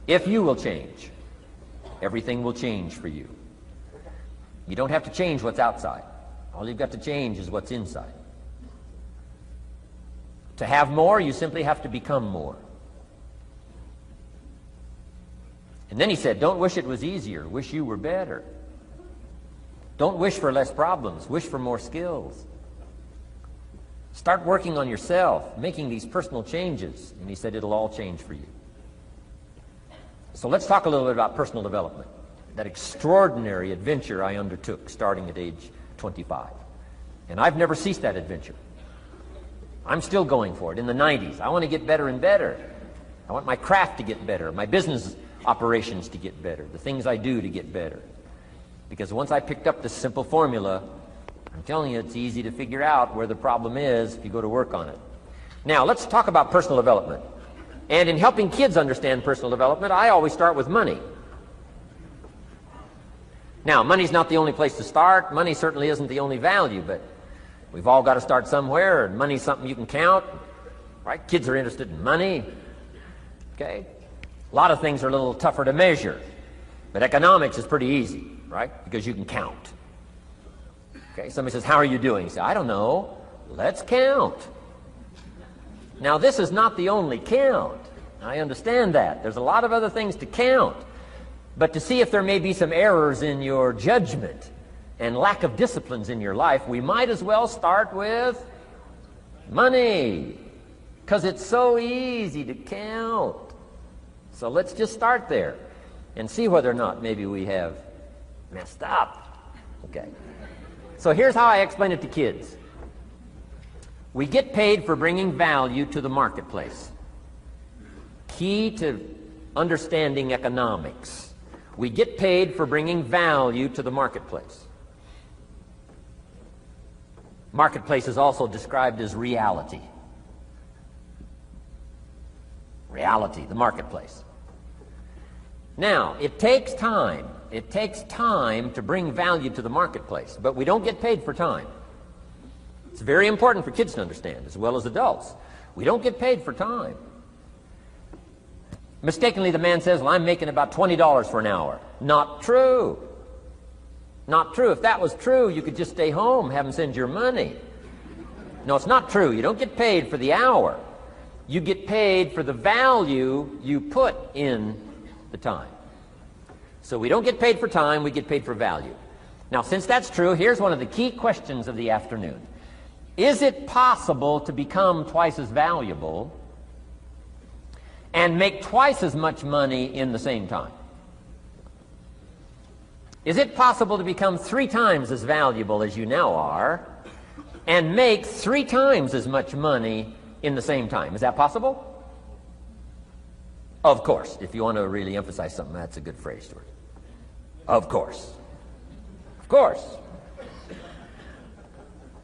If you will change, everything will change for you. You don't have to change what's outside. All you've got to change is what's inside. To have more, you simply have to become more. And then he said, don't wish it was easier, wish you were better. Don't wish for less problems, wish for more skills. Start working on yourself, making these personal changes. And he said it'll all change for you. So let's talk a little bit about personal development. That extraordinary adventure I undertook starting at age 25. And I've never ceased that adventure. I'm still going for it. In the 90s, I want to get better and better. I want my craft to get better, my business operations to get better, the things I do to get better. Because once I picked up this simple formula, I'm telling you, it's easy to figure out where the problem is if you go to work on it. Now, let's talk about personal development. And in helping kids understand personal development, I always start with money. Now, money's not the only place to start. Money certainly isn't the only value, but we've all got to start somewhere, and money's something you can count, right? Kids are interested in money, okay? A lot of things are a little tougher to measure, but economics is pretty easy, right? Because you can count. Okay, somebody says, how are you doing? You say, I don't know. Let's count. Now, this is not the only count. I understand that. There's a lot of other things to count. But to see if there may be some errors in your judgment and lack of disciplines in your life, we might as well start with money, because it's so easy to count. So let's just start there and see whether or not maybe we have messed up. Okay. So here's how I explain it to kids. We get paid for bringing value to the marketplace. Key to understanding economics. We get paid for bringing value to the marketplace. Marketplace is also described as reality. Reality, the marketplace. Now, it takes time. It takes time to bring value to the marketplace, but we don't get paid for time. It's very important for kids to understand, as well as adults. We don't get paid for time. Mistakenly, the man says, well, I'm making about $20 for an hour. Not true. Not true. If that was true, you could just stay home, have them send your money. No, it's not true. You don't get paid for the hour. You get paid for the value you put in the time. So we don't get paid for time, we get paid for value. Now, since that's true, here's one of the key questions of the afternoon. Is it possible to become twice as valuable and make twice as much money in the same time? Is it possible to become 3 times as valuable as you now are and make 3 times as much money in the same time? Is that possible? Of course. If you want to really emphasize something, that's a good phrase, Stuart. Of course. Of course.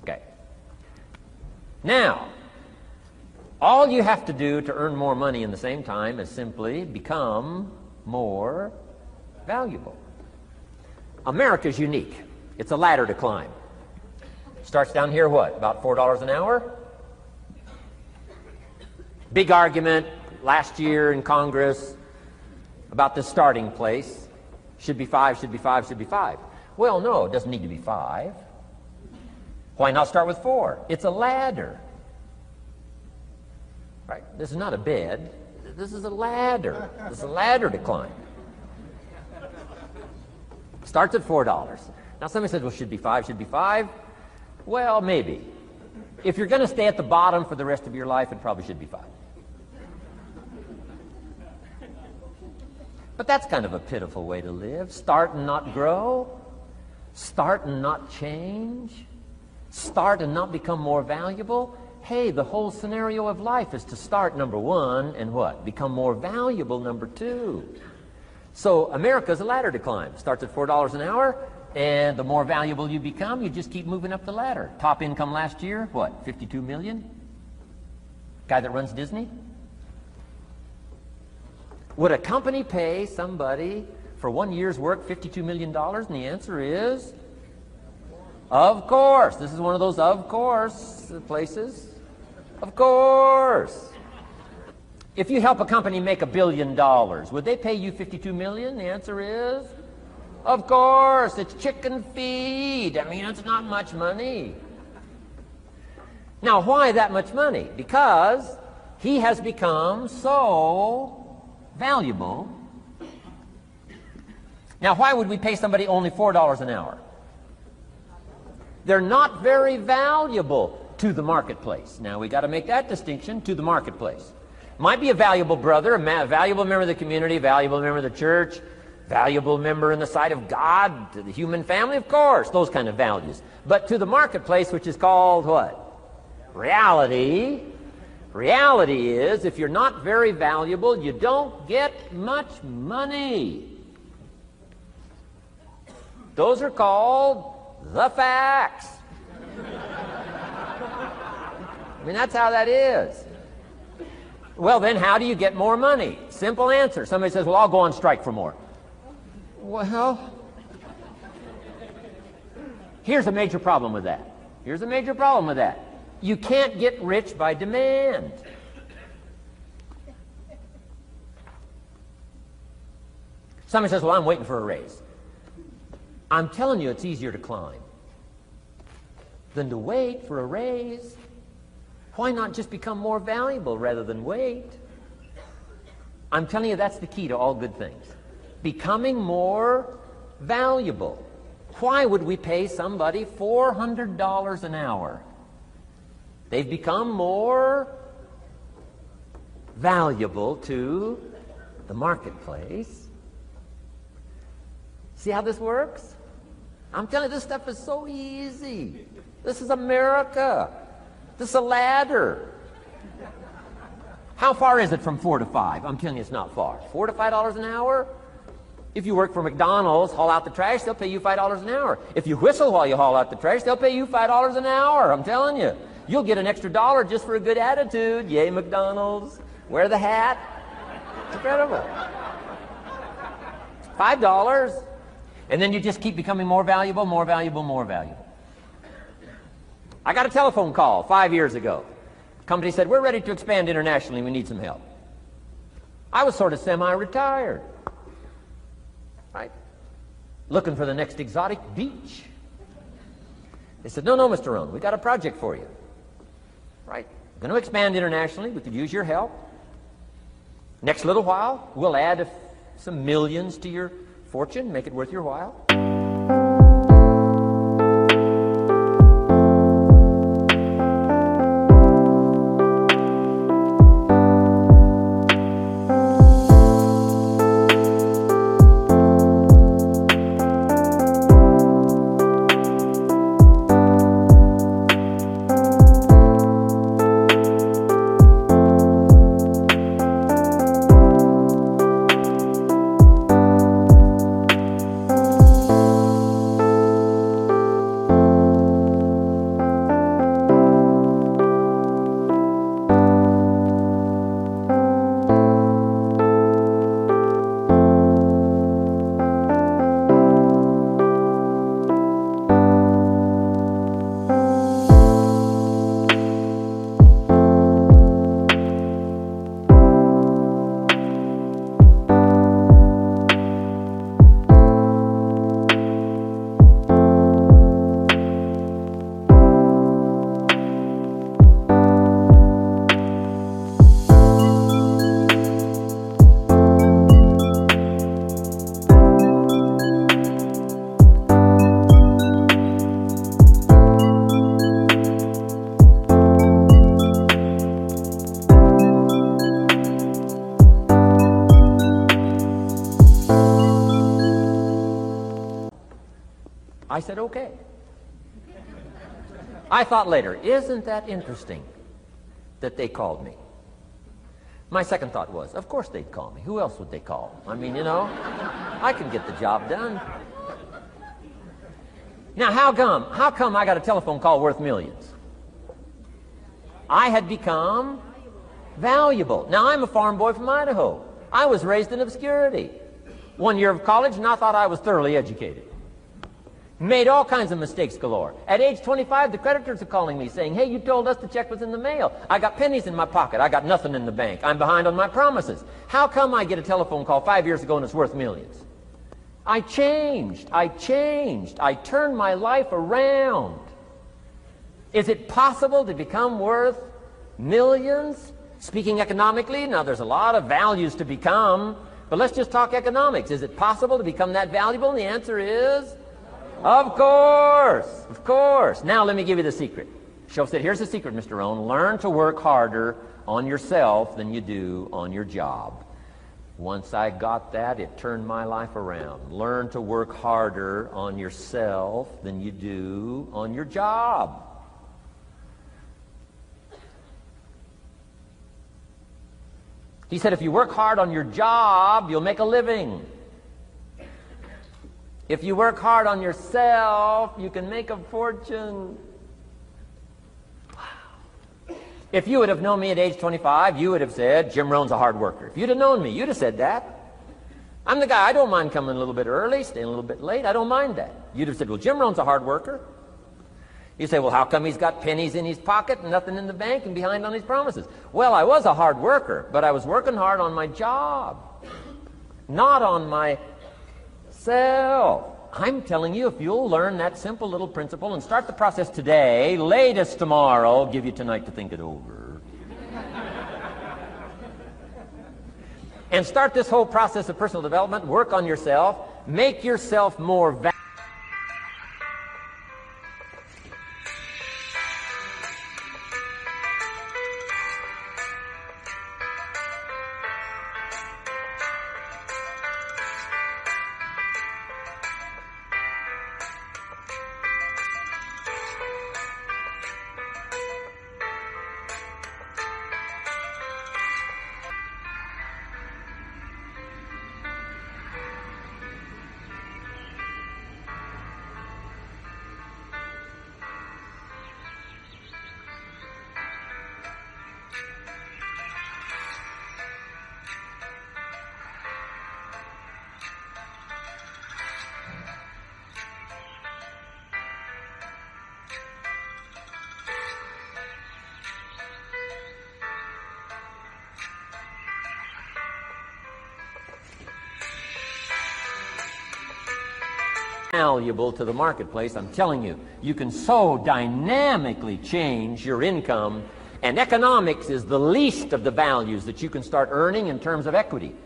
Okay. Now, all you have to do to earn more money in the same time is simply become more valuable. America's unique. It's a ladder to climb. Starts down here, what, about $4 an hour? Big argument last year in Congress about the starting place. Should be 5, should be 5, should be 5. Well, no, it doesn't need to be 5. Why not start with 4? It's a ladder. Right? This is not a bed. This is a ladder. This is a ladder to climb. Starts at $4. Now somebody says, well, should be 5, should be 5. Well, maybe. If you're going to stay at the bottom for the rest of your life, it probably should be 5. But that's kind of a pitiful way to live. Start and not grow. Start and not change. Start and not become more valuable. Hey, the whole scenario of life is to start, number 1, and what? Become more valuable, number 2. So America's a ladder to climb. Starts at $4 an hour, and the more valuable you become, you just keep moving up the ladder. Top income last year, what, 52 million? Guy that runs Disney? Would a company pay somebody for 1 year's work $52 million? And the answer is, of course. This is one of those of course places. Of course. If you help a company make $1 billion, would they pay you $52 million? The answer is, of course, it's chicken feed. I mean, it's not much money. Now, why that much money? Because he has become so valuable. Now, why would we pay somebody only $4 an hour? They're not very valuable to the marketplace. Now, we got to make that distinction, to the marketplace. Might be a valuable brother, a valuable member of the community, a valuable member of the church, valuable member in the sight of God, to the human family, of course, those kind of values. But to the marketplace, which is called what? Reality. Reality is, if you're not very valuable, you don't get much money. Those are called the facts. I mean, that's how that is. Well, then, how do you get more money? Simple answer. Somebody says, well, I'll go on strike for more. Well, here's a major problem with that. Here's a major problem with that. You can't get rich by demand. Somebody says, well, I'm waiting for a raise. I'm telling you, it's easier to climb than to wait for a raise. Why not just become more valuable rather than wait? I'm telling you, that's the key to all good things. Becoming more valuable. Why would we pay somebody $400 an hour? They've become more valuable to the marketplace. See how this works? I'm telling you, this stuff is so easy. This is America. This is a ladder. How far is it from 4 to 5? I'm telling you, it's not far. $4 to $5 an hour? If you work for McDonald's, haul out the trash, they'll pay you $5 an hour. If you whistle while you haul out the trash, they'll pay you $5 an hour. I'm telling you. You'll get an extra $1 just for a good attitude. Yay, McDonald's. Wear the hat. It's incredible. $5. And then you just keep becoming more valuable, more valuable, more valuable. I got a telephone call 5 years ago. The company said, we're ready to expand internationally. We need some help. I was sort of semi-retired. Right? Looking for the next exotic beach. They said, no, Mr. Rohn, we got a project for you. Right? We're going to expand internationally. We could use your help. Next little while, we'll add some millions to your fortune, make it worth your while. I said, okay. I thought later, isn't that interesting that they called me? My second thought was, of course they'd call me. Who else would they call? I mean, you know, I can get the job done. Now, how come I got a telephone call worth millions? I had become valuable. Now, I'm a farm boy from Idaho. I was raised in obscurity. 1 year of college, and I thought I was thoroughly educated. Made all kinds of mistakes galore. At age 25, the creditors are calling me saying, hey, you told us the check was in the mail. I got pennies in my pocket. I got nothing in the bank. I'm behind on my promises. How come I get a telephone call 5 years ago and it's worth millions? I changed. I turned my life around. Is it possible to become worth millions? Speaking economically, now there's a lot of values to become, but let's just talk economics. Is it possible to become that valuable? And the answer is, of course, of course. Now let me give you the secret. Shoaff said, here's the secret, Mr. Rohn. Learn to work harder on yourself than you do on your job. Once I got that, it turned my life around. Learn to work harder on yourself than you do on your job. He said, if you work hard on your job, you'll make a living. If you work hard on yourself, you can make a fortune. Wow. If you would have known me at age 25, you would have said, Jim Rohn's a hard worker. If you'd have known me, you'd have said that. I'm the guy, I don't mind coming a little bit early, staying a little bit late. I don't mind that. You'd have said, well, Jim Rohn's a hard worker. You say, well, how come he's got pennies in his pocket and nothing in the bank and behind on his promises? Well, I was a hard worker, but I was working hard on my job, not on myself. I'm telling you, if you'll learn that simple little principle and start the process today, latest tomorrow, give you tonight to think it over. And start this whole process of personal development, work on yourself, make yourself more valuable. Valuable to the marketplace. I'm telling you, you can so dynamically change your income, and economics is the least of the values that you can start earning in terms of equity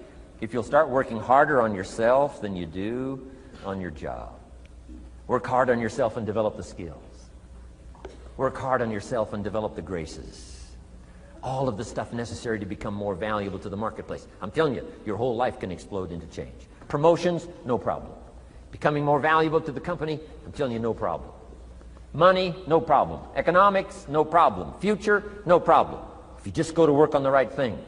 if you'll start working harder on yourself than you do on your job. Work hard on yourself and develop the skills. Work hard on yourself and develop the graces. All of the stuff necessary to become more valuable to the marketplace. I'm telling you, your whole life can explode into change. Promotions, no problem. Becoming more valuable to the company, I'm telling you, no problem. Money, no problem. Economics, no problem. Future, no problem. If you just go to work on the right thing.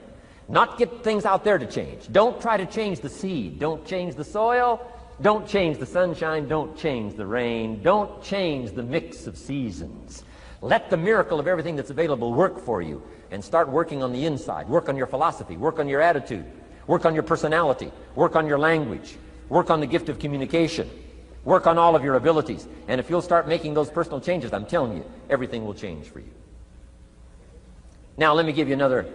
Not get things out there to change. Don't try to change the seed. Don't change the soil. Don't change the sunshine. Don't change the rain. Don't change the mix of seasons. Let the miracle of everything that's available work for you, and start working on the inside. Work on your philosophy. Work on your attitude. Work on your personality. Work on your language. Work on the gift of communication. Work on all of your abilities. And if you'll start making those personal changes, I'm telling you, everything will change for you. Now, let me give you another